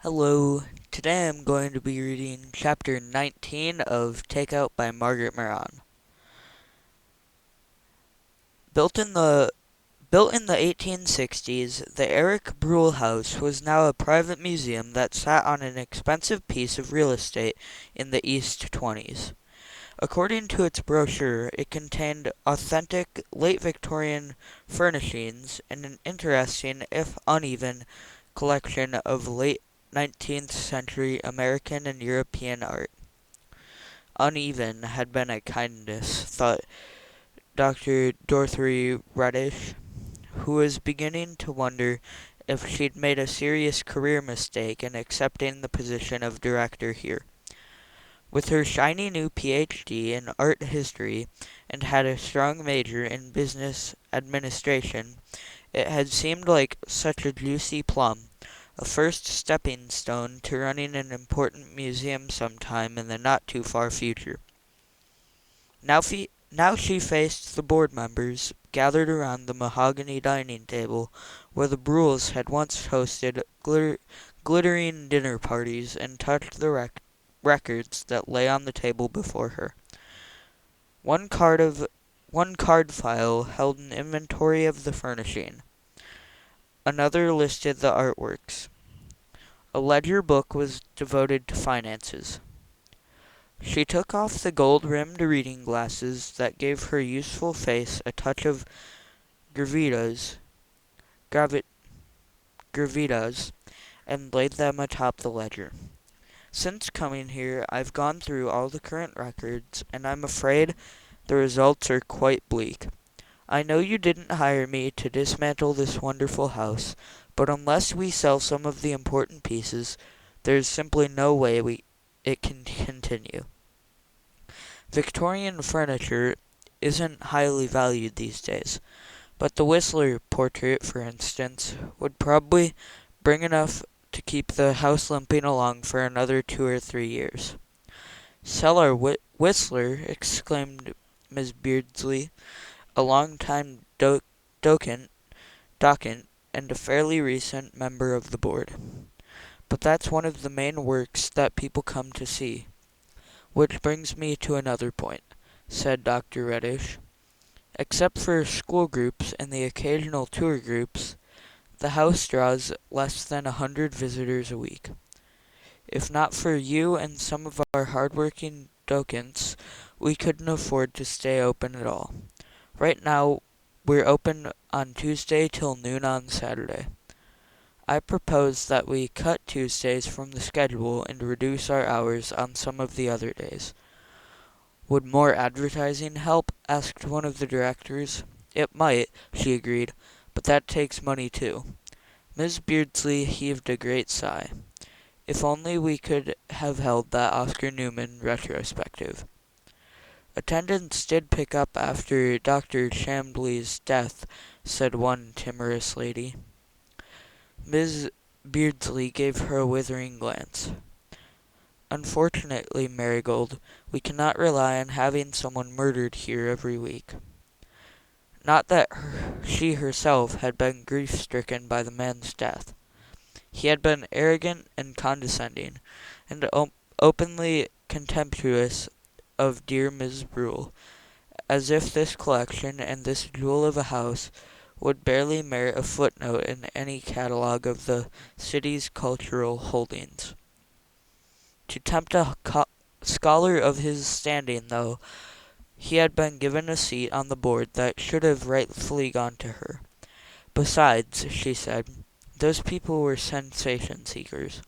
Hello, today I'm going to be reading chapter 19 of Takeout by Margaret Maron. Built in the Built in the 1860s, the Eric Bruhl House was now a private museum that sat on an expensive piece of real estate in the East 20s. According to its brochure, it contained authentic late Victorian furnishings and an interesting, if uneven, collection of late 19th century American and European art. Uneven had been a kindness, thought Dr. Dorothy Reddish, who was beginning to wonder if she'd made a serious career mistake in accepting the position of director here. With her shiny new Ph.D. in art history and had a strong major in business administration, it had seemed like such a juicy plum, a first stepping stone to running an important museum sometime in the not too far future. Now she faced the board members gathered around the mahogany dining table where the Bruhls had once hosted glittering dinner parties and touched the records that lay on the table before her. One card file held an inventory of the furnishing. Another listed the artworks. A ledger book was devoted to finances. She took off the gold-rimmed reading glasses that gave her youthful face a touch of gravitas, gravi- gravitas, and laid them atop the ledger. Since coming here, I've gone through all the current records, and I'm afraid the results are quite bleak. I know you didn't hire me to dismantle this wonderful house, but unless we sell some of the important pieces, there's simply no way it can continue. Victorian furniture isn't highly valued these days, but the Whistler portrait, for instance, would probably bring enough to keep the house limping along for another 2 or 3 years. Sell our Whistler, exclaimed Miss Beardsley, a long-time docent and a fairly recent member of the board. But that's one of the main works that people come to see. Which brings me to another point, said Dr. Reddish. Except for school groups and the occasional tour groups, the house draws less than 100 visitors a week. If not for you and some of our hard-working docents, we couldn't afford to stay open at all. Right now, we're open on Tuesday till noon on Saturday. I propose that we cut Tuesdays from the schedule and reduce our hours on some of the other days. Would more advertising help? Asked one of the directors. It might, she agreed, but that takes money too. Miss Beardsley heaved a great sigh. If only we could have held that Oscar Newman retrospective. Attendance did pick up after Dr. Chambly's death, said one timorous lady. Miss Beardsley gave her a withering glance. Unfortunately, Marigold, we cannot rely on having someone murdered here every week. Not that she herself had been grief-stricken by the man's death. He had been arrogant and condescending, and openly contemptuous of dear Miss Bruhl, as if this collection and this jewel of a house would barely merit a footnote in any catalogue of the city's cultural holdings. To tempt a scholar of his standing, though, he had been given a seat on the board that should have rightfully gone to her. Besides, she said, those people were sensation seekers.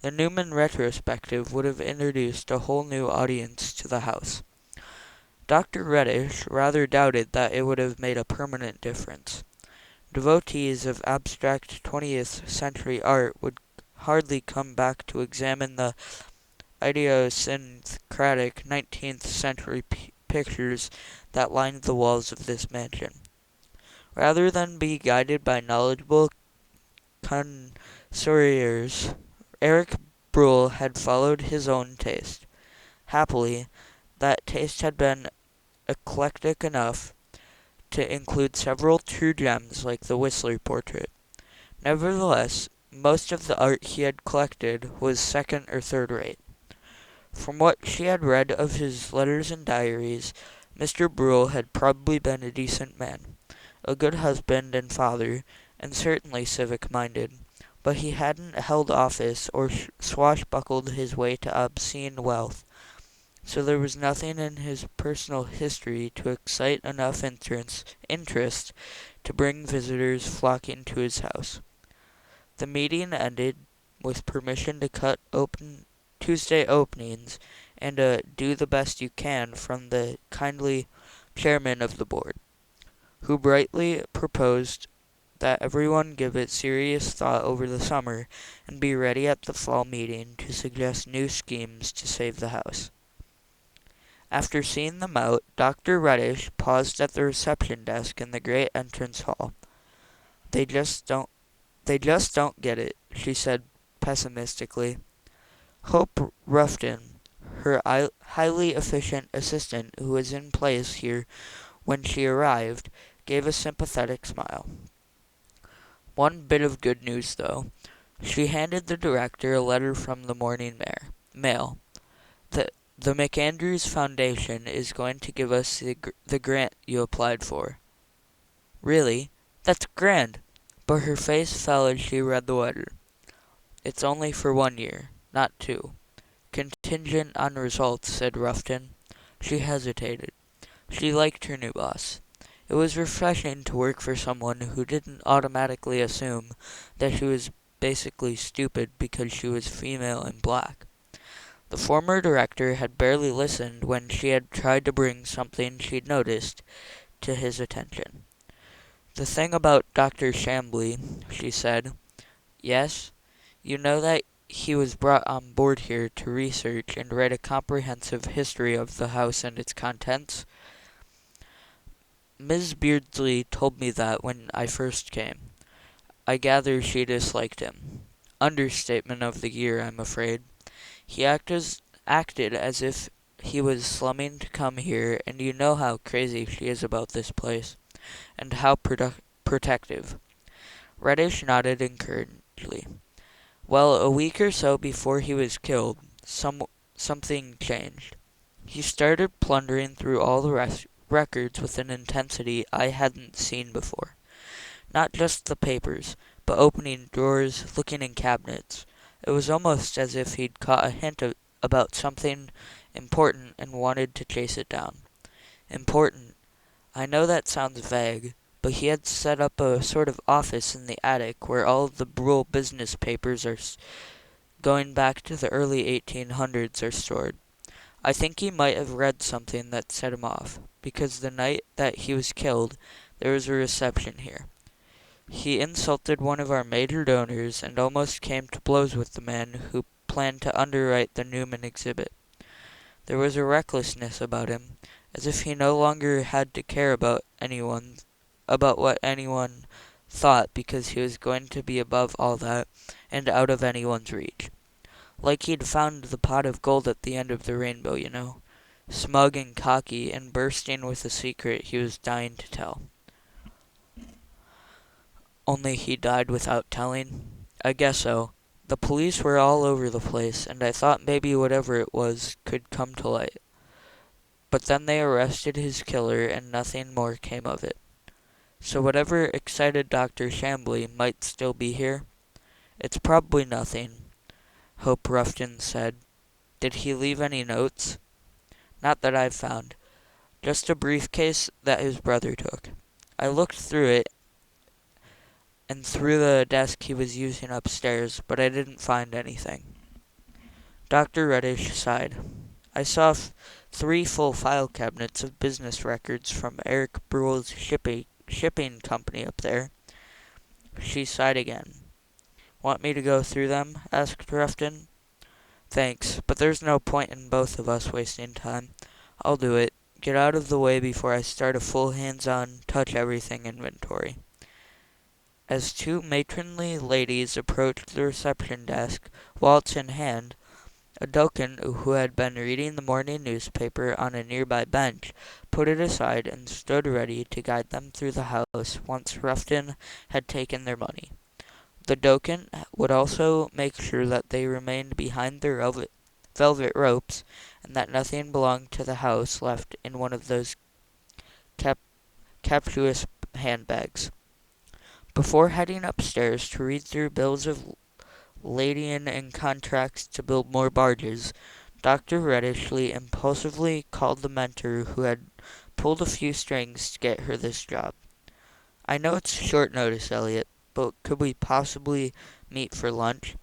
The Newman retrospective would have introduced a whole new audience to the house. Dr. Reddish rather doubted that it would have made a permanent difference. Devotees of abstract 20th century art would hardly come back to examine the idiosyncratic 19th century pictures that lined the walls of this mansion. Rather than be guided by knowledgeable connoisseurs, Eric Bruhl had followed his own taste. Happily, that taste had been eclectic enough to include several true gems like the Whistler portrait. Nevertheless, most of the art he had collected was second or third rate. From what she had read of his letters and diaries, Mr. Brule had probably been a decent man, a good husband and father, and certainly civic-minded, but he hadn't held office or swashbuckled his way to obscene wealth, so there was nothing in his personal history to excite enough interest to bring visitors flocking to his house. The meeting ended with permission to cut open Tuesday openings and a do the best you can from the kindly chairman of the board, who brightly proposed that everyone give it serious thought over the summer and be ready at the fall meeting to suggest new schemes to save the house. After seeing them out, Dr. Reddish paused at the reception desk in the great entrance hall. They just don't get it, she said pessimistically. Hope Ruffton, her highly efficient assistant who was in place here when she arrived, gave a sympathetic smile. One bit of good news, though. She handed the director a letter from the morning mail. The McAndrews Foundation is going to give us the grant you applied for. Really? That's grand! But her face fell as she read the letter. It's only for 1 year, not 2. Contingent on results, said Ruffton. She hesitated. She liked her new boss. It was refreshing to work for someone who didn't automatically assume that she was basically stupid because she was female and black. The former director had barely listened when she had tried to bring something she'd noticed to his attention. The thing about Dr. Chambly, she said. Yes, you know that he was brought on board here to research and write a comprehensive history of the house and its contents? Miss Beardsley told me that when I first came. I gather she disliked him. Understatement of the year, I'm afraid. He acted as if he was slumming to come here, and you know how crazy she is about this place, and how protective. Reddish nodded encouragingly. Well, a week or so before he was killed, something changed. He started plundering through all the records with an intensity I hadn't seen before. Not just the papers, but opening drawers, looking in cabinets. It was almost as if he'd caught a hint about something important and wanted to chase it down. Important. I know that sounds vague, but he had set up a sort of office in the attic where all of the Brule business papers going back to the early 1800s are stored. I think he might have read something that set him off, because the night that he was killed, there was a reception here. He insulted one of our major donors and almost came to blows with the man who planned to underwrite the Newman exhibit. There was a recklessness about him, as if he no longer had to care about what anyone thought because he was going to be above all that and out of anyone's reach. Like he'd found the pot of gold at the end of the rainbow, you know. Smug and cocky and bursting with a secret he was dying to tell. Only he died without telling? I guess so. The police were all over the place, and I thought maybe whatever it was could come to light. But then they arrested his killer, and nothing more came of it. So whatever excited Dr. Chambly might still be here. It's probably nothing, Hope Ruffton said. Did he leave any notes? Not that I've found. Just a briefcase that his brother took. I looked through it and through the desk he was using upstairs, but I didn't find anything. Dr. Reddish sighed. I saw 3 full file cabinets of business records from Eric Brule's shipping company up there. She sighed again. Want me to go through them? Asked Ruffton. Thanks, but there's no point in both of us wasting time. I'll do it. Get out of the way before I start a full hands-on, touch-everything inventory. As 2 matronly ladies approached the reception desk, waltz in hand, a Doken who had been reading the morning newspaper on a nearby bench put it aside and stood ready to guide them through the house once Ruffton had taken their money. The docent would also make sure that they remained behind their velvet ropes and that nothing belonged to the house left in one of those cap- captious handbags. Before heading upstairs to read through bills of lading and contracts to build more barges, Dr. Reddishley impulsively called the mentor who had pulled a few strings to get her this job. I know it's short notice, Elliot, but could we possibly meet for lunch?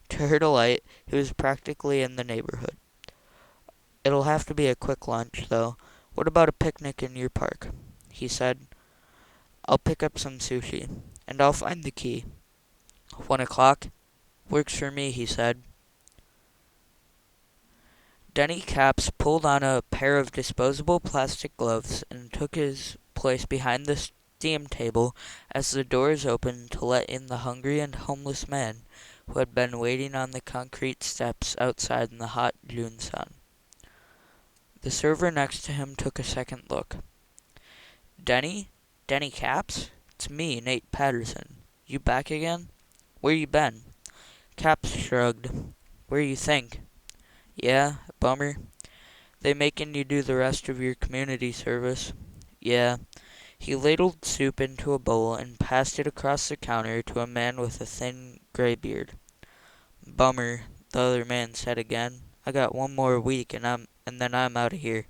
To her delight, he was practically in the neighborhood. It'll have to be a quick lunch, though. What about a picnic in your park? He said. I'll pick up some sushi, and I'll find the key. 1 o'clock? Works for me, he said. Denny Capps pulled on a pair of disposable plastic gloves and took his place behind the steam table as the doors opened to let in the hungry and homeless man who had been waiting on the concrete steps outside in the hot June sun. The server next to him took a second look. Denny? Denny Capps? It's me, Nate Patterson. You back again? Where you been? Capps shrugged. Where you think? Yeah, bummer. They making you do the rest of your community service. Yeah. He ladled soup into a bowl and passed it across the counter to a man with a thin gray beard. Bummer, the other man said again. I got one more week and then I'm out of here.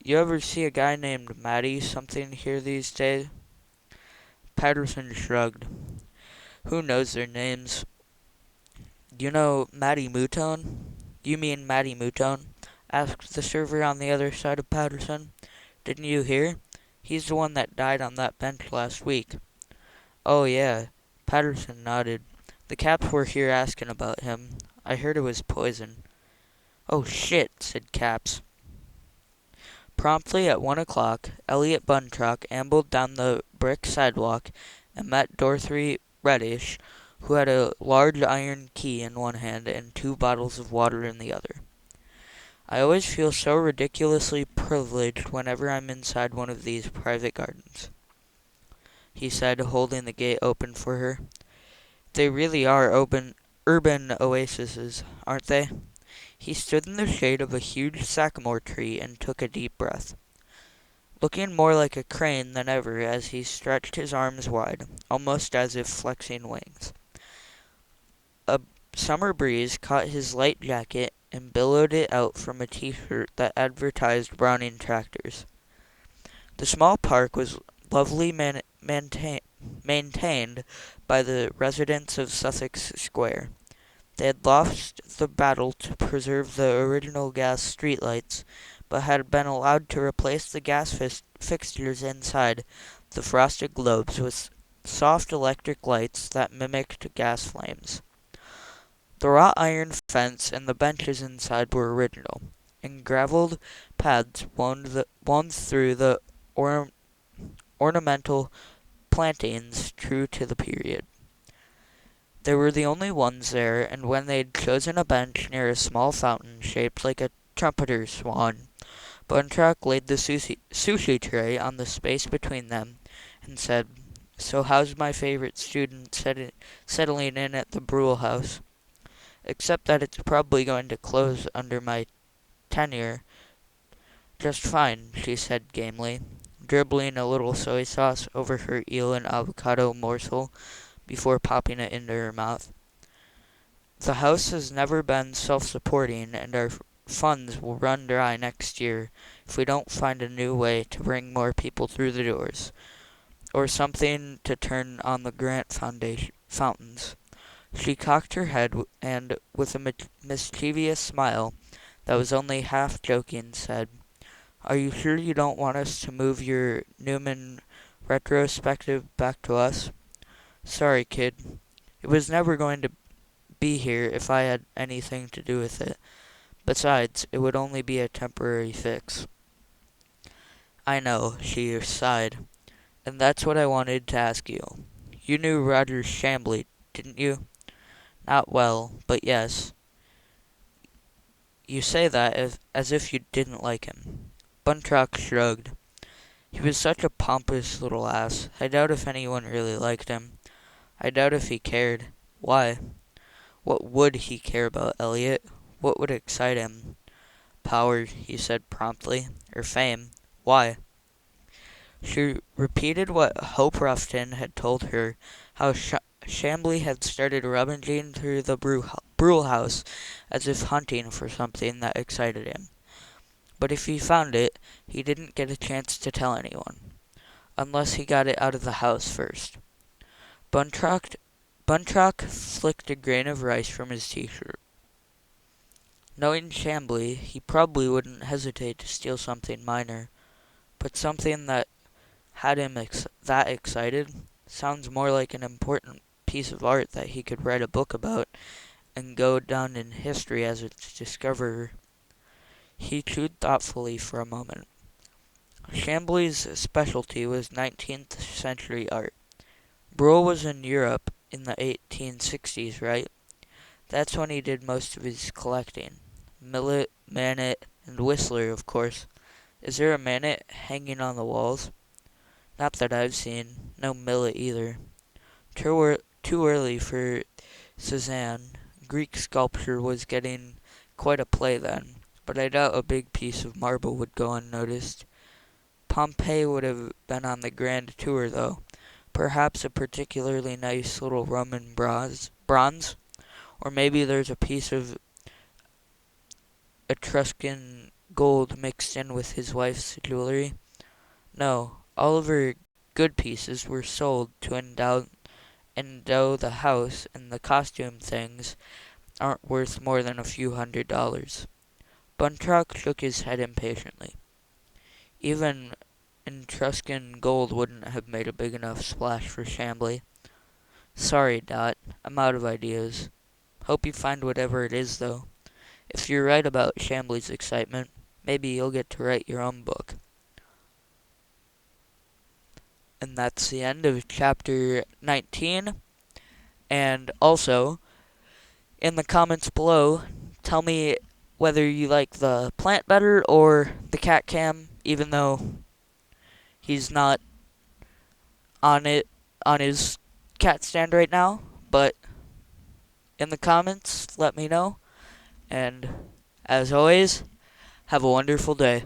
You ever see a guy named Matty something here these days? Patterson shrugged. Who knows their names? You know Matty Mouton? You mean Matty Mouton? Asked the server on the other side of Patterson. Didn't you hear? He's the one that died on that bench last week. Oh, yeah. Patterson nodded. The Caps were here asking about him. I heard it was poison. Oh, shit, said Caps. Promptly at 1 o'clock, Elliot Buntrock ambled down the brick sidewalk and met Dorothy Reddish, who had a large iron key in one hand and 2 bottles of water in the other. I always feel so ridiculously privileged whenever I'm inside one of these private gardens, he said, holding the gate open for her. They really are urban oases, aren't they? He stood in the shade of a huge sycamore tree and took a deep breath, looking more like a crane than ever as he stretched his arms wide, almost as if flexing wings. A summer breeze caught his light jacket and billowed it out from a t-shirt that advertised Browning tractors. The small park was lovely maintained by the residents of Sussex Square. They had lost the battle to preserve the original gas streetlights, but had been allowed to replace the gas fixtures inside the frosted globes with soft electric lights that mimicked gas flames. The wrought iron fence and the benches inside were original, and gravelled paths wound through the ornamental plantings true to the period. They were the only ones there, and when they'd chosen a bench near a small fountain shaped like a trumpeter's swan, Buntrock laid the sushi tray on the space between them and said, So how's my favorite student settling in at the Brule House? Except that it's probably going to close under my tenure. Just fine, she said gamely, dribbling a little soy sauce over her eel and avocado morsel before popping it into her mouth. The house has never been self-supporting, and our funds will run dry next year if we don't find a new way to bring more people through the doors, or something to turn on the grant fountains. She cocked her head and, with a mischievous smile that was only half joking, said, Are you sure you don't want us to move your Newman retrospective back to us? Sorry, kid. It was never going to be here if I had anything to do with it. Besides, it would only be a temporary fix. I know, she sighed. And that's what I wanted to ask you. You knew Roger Chambly, didn't you? Not well, but yes. You say that as if you didn't like him. Buntrock shrugged. He was such a pompous little ass. I doubt if anyone really liked him. I doubt if he cared. Why? What would he care about Elliot? What would excite him? Power, he said promptly. Or fame. Why? She repeated what Hope Ruffton had told her, how Chambly had started rummaging through the brewel house as if hunting for something that excited him. But if he found it, he didn't get a chance to tell anyone, unless he got it out of the house first. Buntrock flicked a grain of rice from his t-shirt. Knowing Chambly, he probably wouldn't hesitate to steal something minor, but something that had him that excited sounds more like an important piece of art that he could write a book about and go down in history as its discoverer. He chewed thoughtfully for a moment. Chambly's specialty was 19th century art. Brule was in Europe in the 1860s, right? That's when he did most of his collecting. Millet, Manet, and Whistler, of course. Is there a Manet hanging on the walls? Not that I've seen. No Millet either. Too early for Cézanne. Greek sculpture was getting quite a play then, but I doubt a big piece of marble would go unnoticed. Pompeii would have been on the grand tour, though. Perhaps a particularly nice little Roman bronze, or maybe there's a piece of Etruscan gold mixed in with his wife's jewelry. No, all of her good pieces were sold to endow the house, and the costume things aren't worth more than a few $100s. Buntrock shook his head impatiently. Even Etruscan gold wouldn't have made a big enough splash for Chambly. Sorry, Dot, I'm out of ideas. Hope you find whatever it is, though. If you're right about Chambly's excitement, maybe you'll get to write your own book. And that's the end of chapter 19. And also, in the comments below, tell me whether you like the plant better or the cat cam, even though he's not on his cat stand right now. But in the comments, let me know. And as always, have a wonderful day.